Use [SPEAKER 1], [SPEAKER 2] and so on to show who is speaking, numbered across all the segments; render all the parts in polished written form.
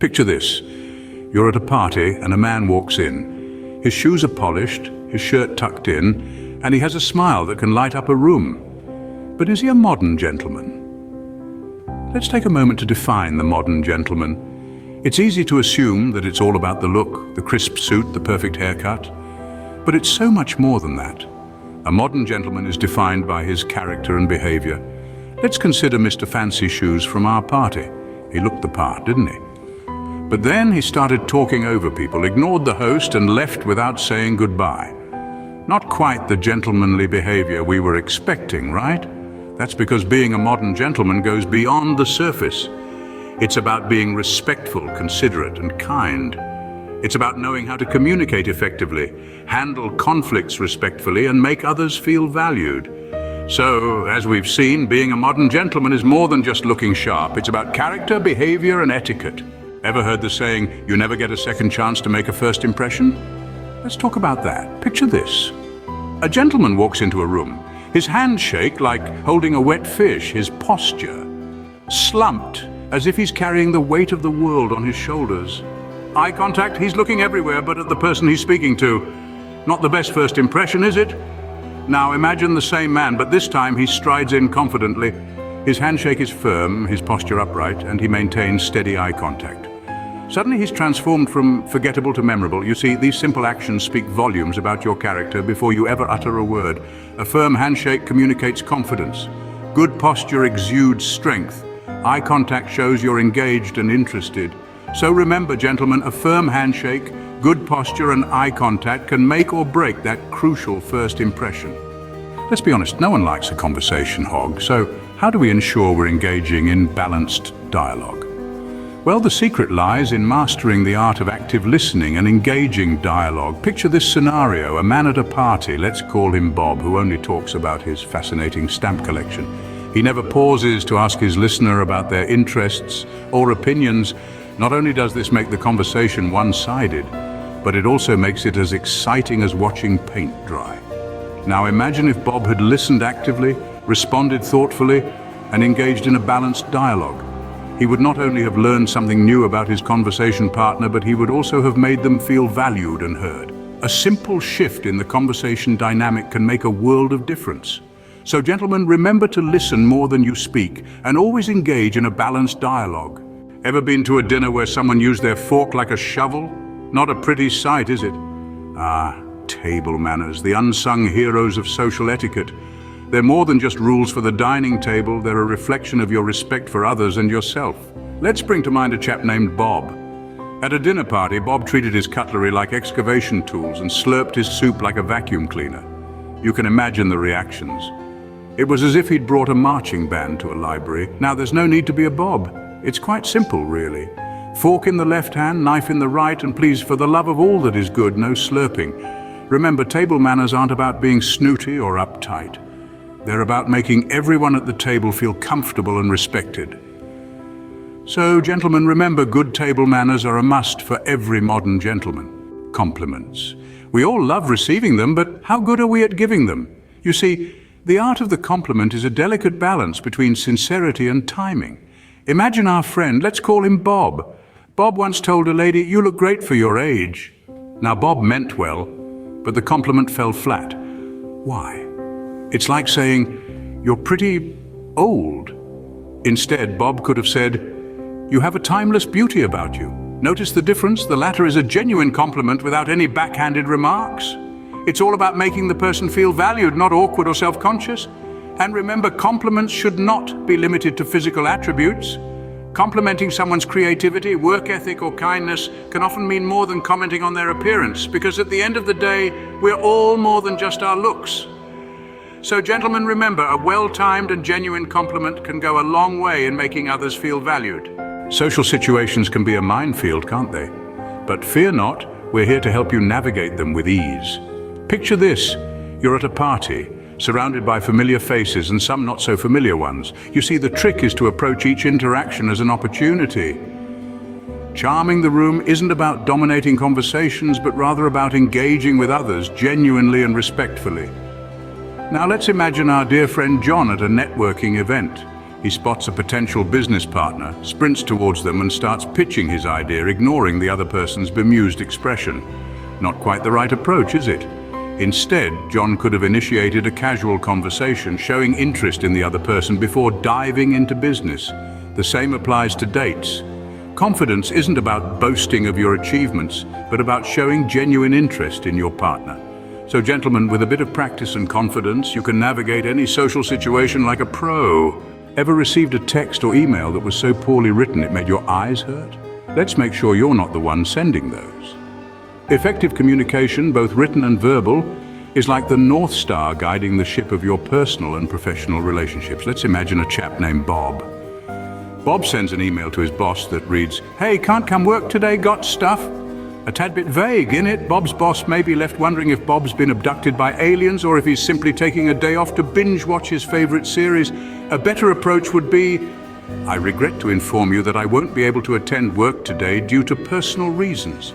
[SPEAKER 1] Picture this. You're at a party and a man walks in. His shoes are polished, his shirt tucked in, and he has a smile that can light up a room. But is he a modern gentleman? Let's take a moment to define the modern gentleman. It's easy to assume that it's all about the look, the crisp suit, the perfect haircut. But it's so much more than that. A modern gentleman is defined by his character and behavior. Let's consider Mr. Fancy Shoes from our party. He looked the part, didn't he? But then he started talking over people, ignored the host, and left without saying goodbye. Not quite the gentlemanly behavior we were expecting, right? That's because being a modern gentleman goes beyond the surface. It's about being respectful, considerate, and kind. It's about knowing how to communicate effectively, handle conflicts respectfully, and make others feel valued. So, as we've seen, being a modern gentleman is more than just looking sharp. It's about character, behavior, and etiquette. Ever heard the saying, you never get a second chance to make a first impression? Let's talk about that. Picture this. A gentleman walks into a room. His hands shake like holding a wet fish, his posture slumped, as if he's carrying the weight of the world on his shoulders. Eye contact, he's looking everywhere but at the person he's speaking to. Not the best first impression, is it? Now imagine the same man, but this time he strides in confidently. His handshake is firm, his posture upright, and he maintains steady eye contact. Suddenly he's transformed from forgettable to memorable. You see, these simple actions speak volumes about your character before you ever utter a word. A firm handshake communicates confidence. Good posture exudes strength. Eye contact shows you're engaged and interested. So remember, gentlemen, a firm handshake, good posture, and eye contact can make or break that crucial first impression. Let's be honest, no one likes a conversation hog, so how do we ensure we're engaging in balanced dialogue? Well, the secret lies in mastering the art of active listening and engaging dialogue. Picture this scenario, a man at a party, let's call him Bob, who only talks about his fascinating stamp collection. He never pauses to ask his listener about their interests or opinions. Not only does this make the conversation one-sided, but it also makes it as exciting as watching paint dry. Now imagine if Bob had listened actively, responded thoughtfully, and engaged in a balanced dialogue. He would not only have learned something new about his conversation partner, but he would also have made them feel valued and heard. A simple shift in the conversation dynamic can make a world of difference. So gentlemen, remember to listen more than you speak, and always engage in a balanced dialogue. Ever been to a dinner where someone used their fork like a shovel? Not a pretty sight, is it? Table manners, the unsung heroes of social etiquette. They're more than just rules for the dining table, they're a reflection of your respect for others and yourself. Let's bring to mind a chap named Bob. At a dinner party, Bob treated his cutlery like excavation tools and slurped his soup like a vacuum cleaner. You can imagine the reactions. It was as if he'd brought a marching band to a library. Now, there's no need to be a Bob. It's quite simple, really. Fork in the left hand, knife in the right, and please, for the love of all that is good, no slurping. Remember, table manners aren't about being snooty or uptight. They're about making everyone at the table feel comfortable and respected. So, gentlemen, remember, good table manners are a must for every modern gentleman. Compliments. We all love receiving them, but how good are we at giving them? You see, the art of the compliment is a delicate balance between sincerity and timing. Imagine our friend, let's call him Bob. Bob once told a lady, "You look great for your age." Now, Bob meant well, but the compliment fell flat. Why? It's like saying, "You're pretty old." Instead, Bob could have said, "You have a timeless beauty about you." Notice the difference? The latter is a genuine compliment without any backhanded remarks. It's all about making the person feel valued, not awkward or self-conscious. And remember, compliments should not be limited to physical attributes. Complimenting someone's creativity, work ethic, or kindness can often mean more than commenting on their appearance, because at the end of the day, we're all more than just our looks. So gentlemen, remember, a well-timed and genuine compliment can go a long way in making others feel valued. Social situations can be a minefield, can't they? But fear not, we're here to help you navigate them with ease. Picture this, you're at a party, surrounded by familiar faces and some not so familiar ones. You see, the trick is to approach each interaction as an opportunity. Charming the room isn't about dominating conversations, but rather about engaging with others genuinely and respectfully. Now let's imagine our dear friend John at a networking event. He spots a potential business partner, sprints towards them and starts pitching his idea, ignoring the other person's bemused expression. Not quite the right approach, is it? Instead, John could have initiated a casual conversation, showing interest in the other person before diving into business. The same applies to dates. Confidence isn't about boasting of your achievements, but about showing genuine interest in your partner. So gentlemen, with a bit of practice and confidence, you can navigate any social situation like a pro. Ever received a text or email that was so poorly written it made your eyes hurt? Let's make sure you're not the one sending those. Effective communication, both written and verbal, is like the North Star guiding the ship of your personal and professional relationships. Let's imagine a chap named Bob. Bob sends an email to his boss that reads, "Hey, can't come work today, got stuff?" A tad bit vague, innit? Bob's boss may be left wondering if Bob's been abducted by aliens or if he's simply taking a day off to binge watch his favorite series. A better approach would be, "I regret to inform you that I won't be able to attend work today due to personal reasons."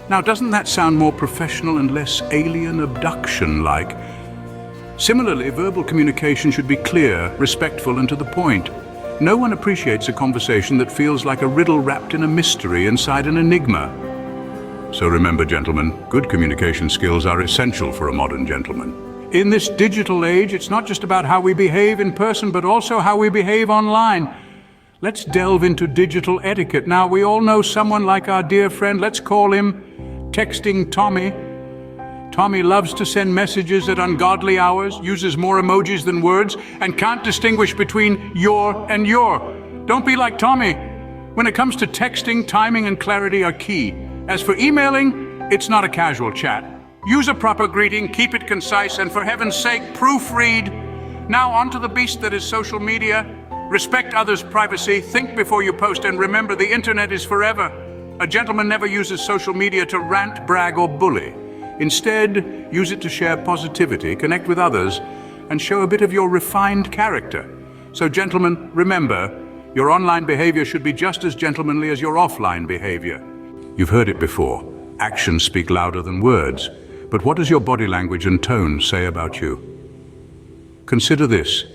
[SPEAKER 1] Now, doesn't that sound more professional and less alien abduction-like? Similarly, verbal communication should be clear, respectful, and to the point. No one appreciates a conversation that feels like a riddle wrapped in a mystery inside an enigma. So remember, gentlemen, good communication skills are essential for a modern gentleman. In this digital age, it's not just about how we behave in person, but also how we behave online. Let's delve into digital etiquette. Now, we all know someone like our dear friend, let's call him Texting Tommy. Tommy loves to send messages at ungodly hours, uses more emojis than words, and can't distinguish between your and your. Don't be like Tommy. When it comes to texting, timing and clarity are key. As for emailing, it's not a casual chat. Use a proper greeting, keep it concise, and for heaven's sake, proofread. Now onto the beast that is social media. Respect others' privacy, think before you post, and remember the internet is forever. A gentleman never uses social media to rant, brag, or bully. Instead, use it to share positivity, connect with others, and show a bit of your refined character. So gentlemen, remember, your online behavior should be just as gentlemanly as your offline behavior. You've heard it before. Actions speak louder than words. But what does your body language and tone say about you? Consider this.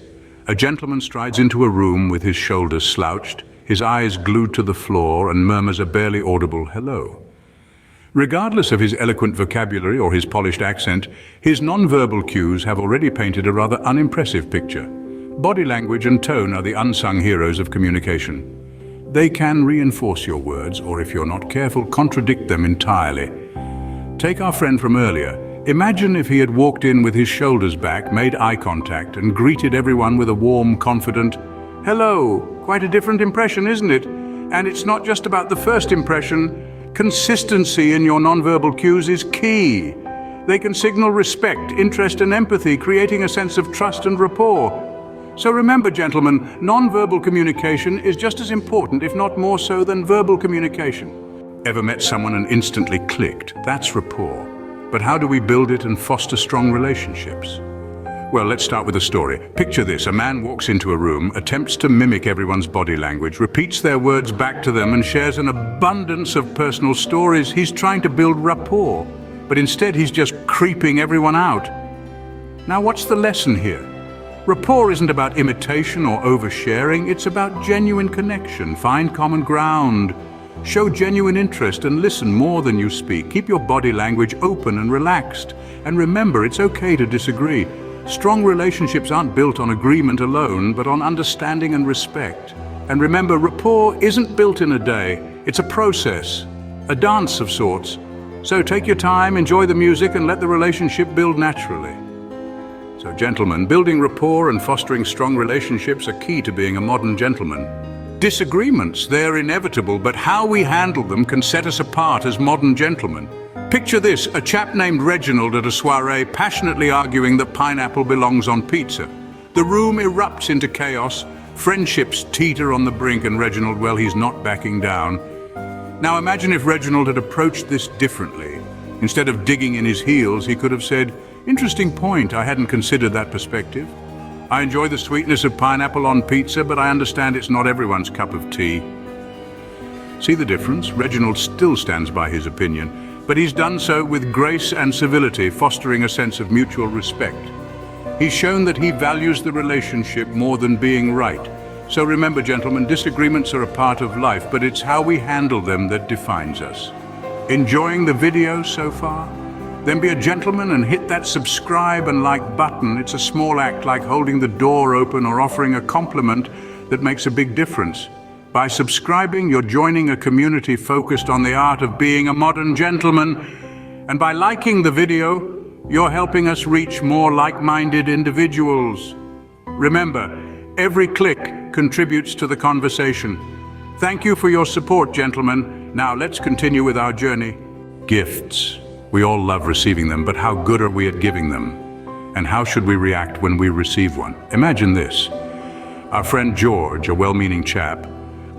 [SPEAKER 1] A gentleman strides into a room with his shoulders slouched, his eyes glued to the floor, and murmurs a barely audible hello. Regardless of his eloquent vocabulary or his polished accent, his non-verbal cues have already painted a rather unimpressive picture. Body language and tone are the unsung heroes of communication. They can reinforce your words, or if you're not careful, contradict them entirely. Take our friend from earlier. Imagine if he had walked in with his shoulders back, made eye contact, and greeted everyone with a warm, confident, "Hello." Quite a different impression, isn't it? And it's not just about the first impression. Consistency in your nonverbal cues is key. They can signal respect, interest, and empathy, creating a sense of trust and rapport. So remember, gentlemen, nonverbal communication is just as important, if not more so, than verbal communication. Ever met someone and instantly clicked? That's rapport. But how do we build it and foster strong relationships? Well, let's start with a story. Picture this. A man walks into a room, attempts to mimic everyone's body language, repeats their words back to them, and shares an abundance of personal stories. He's trying to build rapport, but instead he's just creeping everyone out. Now, what's the lesson here? Rapport isn't about imitation or oversharing. It's about genuine connection. Find common ground. Show genuine interest and listen more than you speak. Keep your body language open and relaxed. And remember, it's okay to disagree. Strong relationships aren't built on agreement alone, but on understanding and respect. And remember, rapport isn't built in a day. It's a process, a dance of sorts. So take your time, enjoy the music, and let the relationship build naturally. So gentlemen, building rapport and fostering strong relationships are key to being a modern gentleman. Disagreements, they're inevitable, but how we handle them can set us apart as modern gentlemen. Picture this, a chap named Reginald at a soiree passionately arguing that pineapple belongs on pizza. The room erupts into chaos, friendships teeter on the brink, and Reginald, well, he's not backing down. Now imagine if Reginald had approached this differently. Instead of digging in his heels, he could have said, "Interesting point, I hadn't considered that perspective. I enjoy the sweetness of pineapple on pizza, but I understand it's not everyone's cup of tea." See the difference? Reginald still stands by his opinion, but he's done so with grace and civility, fostering a sense of mutual respect. He's shown that he values the relationship more than being right. So remember, gentlemen, disagreements are a part of life, but it's how we handle them that defines us. Enjoying the video so far? Then be a gentleman and hit that subscribe and like button. It's a small act like holding the door open or offering a compliment that makes a big difference. By subscribing, you're joining a community focused on the art of being a modern gentleman. And by liking the video, you're helping us reach more like-minded individuals. Remember, every click contributes to the conversation. Thank you for your support, gentlemen. Now let's continue with our journey. Gifts. We all love receiving them, but how good are we at giving them? And how should we react when we receive one? Imagine this. Our friend George, a well-meaning chap,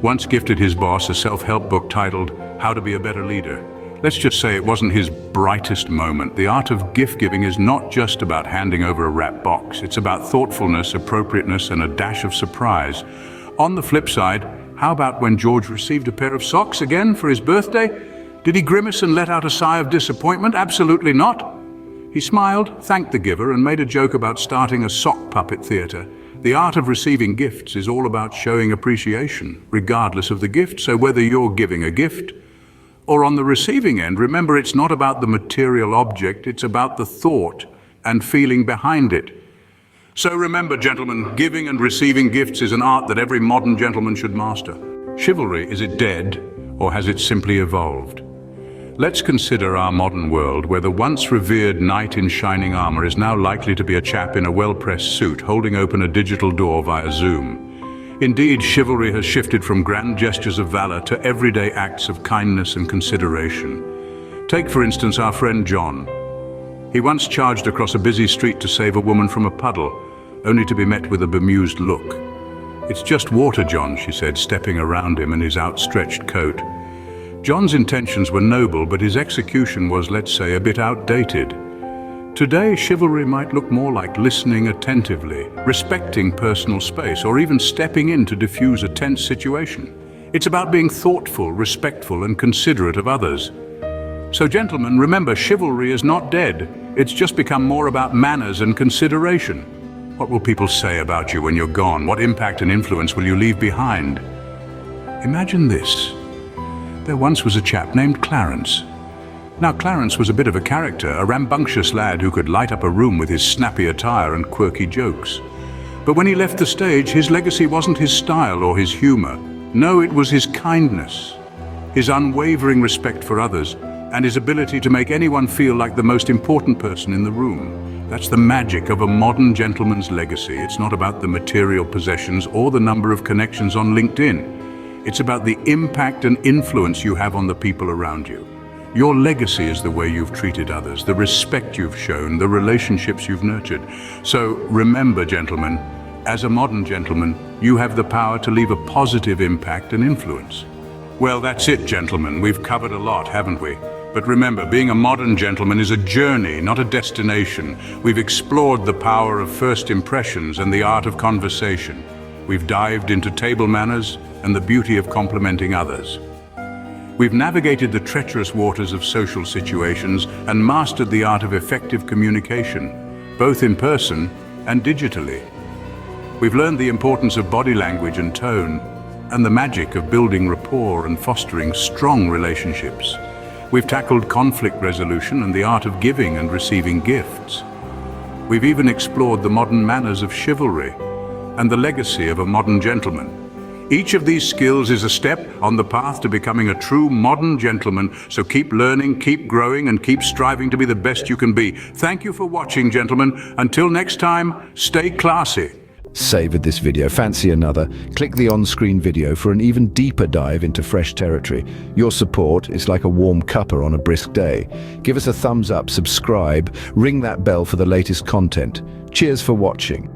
[SPEAKER 1] once gifted his boss a self-help book titled How to Be a Better Leader. Let's just say it wasn't his brightest moment. The art of gift giving is not just about handing over a wrapped box. It's about thoughtfulness, appropriateness, and a dash of surprise. On the flip side, how about when George received a pair of socks again for his birthday? Did he grimace and let out a sigh of disappointment? Absolutely not. He smiled, thanked the giver, and made a joke about starting a sock puppet theater. The art of receiving gifts is all about showing appreciation, regardless of the gift. So whether you're giving a gift or on the receiving end, remember it's not about the material object, it's about the thought and feeling behind it. So remember, gentlemen, giving and receiving gifts is an art that every modern gentleman should master. Chivalry, is it dead, or has it simply evolved? Let's consider our modern world, where the once revered knight in shining armor is now likely to be a chap in a well-pressed suit holding open a digital door via Zoom. Indeed, chivalry has shifted from grand gestures of valor to everyday acts of kindness and consideration. Take, for instance, our friend John. He once charged across a busy street to save a woman from a puddle, only to be met with a bemused look. "It's just water, John," she said, stepping around him in his outstretched coat. John's intentions were noble, but his execution was, let's say, a bit outdated. Today, chivalry might look more like listening attentively, respecting personal space, or even stepping in to diffuse a tense situation. It's about being thoughtful, respectful, and considerate of others. So, gentlemen, remember, chivalry is not dead. It's just become more about manners and consideration. What will people say about you when you're gone? What impact and influence will you leave behind? Imagine this. There once was a chap named Clarence. Now, Clarence was a bit of a character, a rambunctious lad who could light up a room with his snappy attire and quirky jokes. But when he left the stage, his legacy wasn't his style or his humor. No, it was his kindness, his unwavering respect for others, and his ability to make anyone feel like the most important person in the room. That's the magic of a modern gentleman's legacy. It's not about the material possessions or the number of connections on LinkedIn. It's about the impact and influence you have on the people around you. Your legacy is the way you've treated others, the respect you've shown, the relationships you've nurtured. So remember, gentlemen, as a modern gentleman, you have the power to leave a positive impact and influence. Well, that's it, gentlemen. We've covered a lot, haven't we? But remember, being a modern gentleman is a journey, not a destination. We've explored the power of first impressions and the art of conversation. We've dived into table manners and the beauty of complimenting others. We've navigated the treacherous waters of social situations and mastered the art of effective communication, both in person and digitally. We've learned the importance of body language and tone, and the magic of building rapport and fostering strong relationships. We've tackled conflict resolution and the art of giving and receiving gifts. We've even explored the modern manners of chivalry and the legacy of a modern gentleman. Each of these skills is a step on the path to becoming a true modern gentleman, so keep learning, keep growing, and keep striving to be the best you can be. Thank you for watching, gentlemen. Until next time, stay classy.
[SPEAKER 2] Savored this video? Fancy another? Click the on-screen video for an even deeper dive into fresh territory. Your support is like a warm cuppa on a brisk day. Give us a thumbs up, subscribe, ring that bell for the latest content. Cheers for watching.